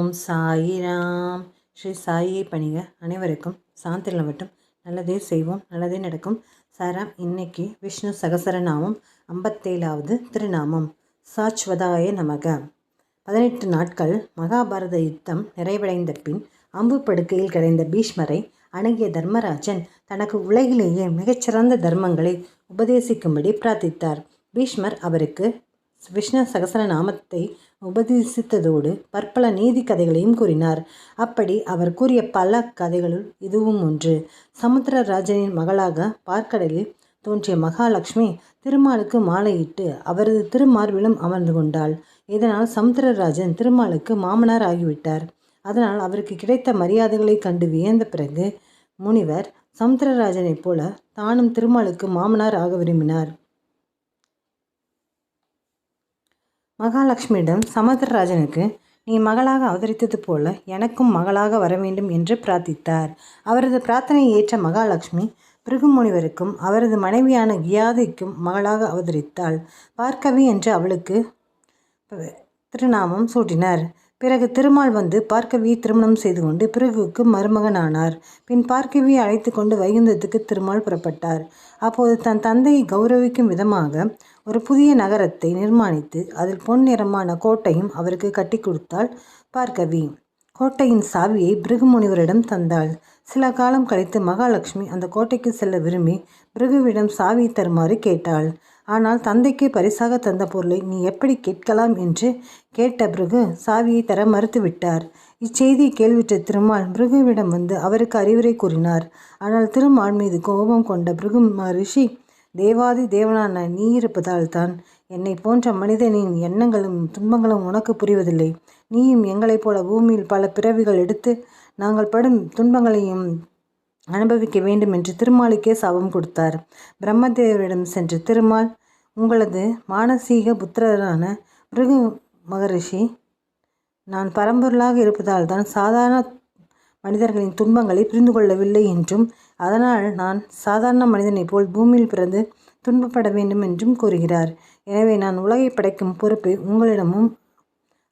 ஓம் சாயிராம். ஸ்ரீ சாயியை பணிக. அனைவருக்கும் சாந்தி நிலவட்டும். நல்லதே செய்வோம், நல்லதே நடக்கும். சாராம். இன்னைக்கு விஷ்ணு சகசரநாமம் 57வது திருநாமம். சாச்வதாய நமக. 18 நாட்கள் மகாபாரத யுத்தம் நிறைவடைந்த பின் அம்பு படுக்கையில் கிடைந்த பீஷ்மரை அணுகிய தர்மராஜன் தனக்கு உலகிலேயே மிகச்சிறந்த தர்மங்களை உபதேசிக்கும்படி பிரார்த்தித்தார். பீஷ்மர் அவருக்கு விஷ்ணு சகசரநாமத்தை உபதேசித்ததோடு பற்பல நீதி கதைகளையும் கூறினார். அப்படி அவர் கூறிய பல கதைகளுள் இதுவும் ஒன்று. சமுத்திரராஜனின் மகளாக பார்க்கடலில் தோன்றிய மகாலட்சுமி திருமாலுக்கு மாலையிட்டு அவரது திருமார்பிலும் அமர்ந்து கொண்டாள். இதனால் சமுத்திரராஜன் திருமாலுக்கு மாமனார் ஆகிவிட்டார். அதனால் அவருக்கு கிடைத்த மரியாதைகளை கண்டு வியந்த பிறகு முனிவர் சமுத்திரராஜனைப் போல தானும் திருமாலுக்கு மாமனார் ஆக விரும்பினார். மகாலட்சுமியிடம் சமுத்திரராஜனுக்கு நீ மகளாக அவதரித்தது போல எனக்கும் மகளாக வர வேண்டும் என்று பிரார்த்தித்தார். அவரது பிரார்த்தனையை ஏற்ற மகாலட்சுமி பிருகு முனிவருக்கும் அவரது மனைவியான கியாதிக்கும் மகளாக அவதரித்தாள். பார்க்கவி என்று அவளுக்கு திருநாமம் சூட்டினார். பிறகு திருமால் வந்து பார்க்கவியை திருமணம் செய்து கொண்டு பிருகுவுக்கு மருமகனானார். பின் பார்க்கவியை அழைத்து கொண்டு வைகுந்தத்துக்கு திருமால் புறப்பட்டார். அப்போது தன் தந்தையை கௌரவிக்கும் விதமாக ஒரு புதிய நகரத்தை நிர்மாணித்து அதில் பொன் நிறமான கோட்டையும் அவருக்கு கட்டி கொடுத்தாள் பார்க்கவி. கோட்டையின் சாவியை பிருகு முனிவரிடம் தந்தாள். சில காலம் கழித்து மகாலட்சுமி அந்த கோட்டைக்கு செல்ல விரும்பி பிருகுவிடம் சாவியை தருமாறு கேட்டாள். ஆனால் தந்தைக்கு பரிசாக தந்த பொருளை நீ எப்படி கேட்கலாம் என்று கேட்ட பிருகு சாவியை தர மறுத்துவிட்டார். இச்செய்தியை கேள்விற்ற திருமால் பிருகுவிடம் வந்து அவருக்கு அறிவுரை கூறினார். ஆனால் திருமால் மீது கோபம் கொண்ட பிருகு மகரிஷி, தேவாதி தேவனான நீ இருப்பதால் தான் என்னை போன்ற மனிதனின் எண்ணங்களும் துன்பங்களும் உனக்கு புரிவதில்லை. நீயும் எங்களைப் போல பூமியில் பல பிறவிகள் எடுத்து நாங்கள் படும் துன்பங்களையும் அனுபவிக்க வேண்டும் என்று திருமாலுக்கே சாபம் கொடுத்தார். பிரம்மதேவரிடம் சென்ற திருமால், உங்களது மானசீக புத்திரரான பிருகு மகரிஷி நான் பரம்பொருளாக இருப்பதால் தான் சாதாரண மனிதர்களின் துன்பங்களை புரிந்து கொள்ளவில்லை என்றும் அதனால் நான் சாதாரண மனிதனைப் போல் பூமியில் பிறந்து துன்பப்பட வேண்டும் என்றும் கூறுகிறார். எனவே நான் உலகை படைக்கும் பொறுப்பை உங்களிடமும்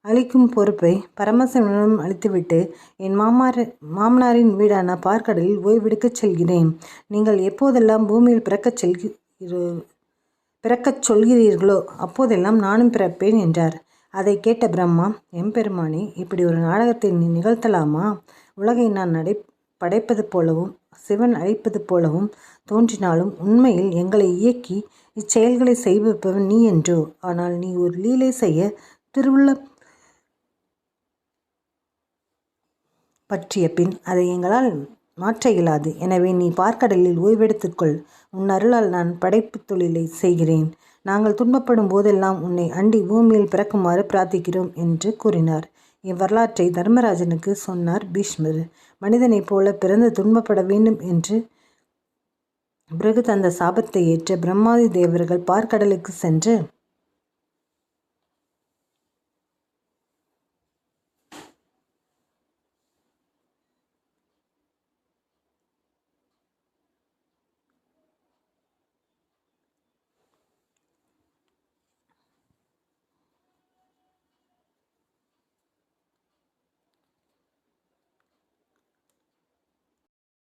அளிக்கும் பொறுப்பை பரமசிவனிடம் அளித்துவிட்டு என் மாமனாரின் வீடான பார்க்கடலில் ஓய்வெடுக்கச் செல்கிறேன். நீங்கள் எப்போதெல்லாம் பூமியில் பிறக்கச் சொல்கிறீர்களோ அப்போதெல்லாம் நானும் பிறப்பேன் என்றார். அதை கேட்ட பிரம்மா, எம்பெருமானே, இப்படி ஒரு நாடகத்தை நீ நிகழ்த்தலாமா? உலகை நான் படைப்பது போலவும் சிவன் அழிப்பது போலவும் தோன்றினாலும் உண்மையில் எங்களை இயக்கி இச்செயல்களை செய்விப்பவன் நீ என்றோ. ஆனால் நீ ஒரு லீலை செய்ய திருவுள்ள பற்றிய பின் அதை எங்களால் மாற்ற இயலாது. எனவே நீ பார்க்கடலில் ஓய்வெடுத்துக்கொள். உன் அருளால் நான் படைப்பு தொழிலை செய்கிறேன். நாங்கள் துன்பப்படும் போதெல்லாம் உன்னை அண்டி பூமியில் பிறக்குமாறு பிரார்த்திக்கிறோம் என்று கூறினார். இவ்வரலாற்றை தர்மராஜனுக்கு சொன்னார் பீஷ்மர். மனிதனைப் போல பிறந்து துன்பப்பட வேண்டும் என்று பிறகு தந்த சாபத்தை ஏற்ற பிரம்மாதி தேவர்கள் பார்க்கடலுக்கு சென்று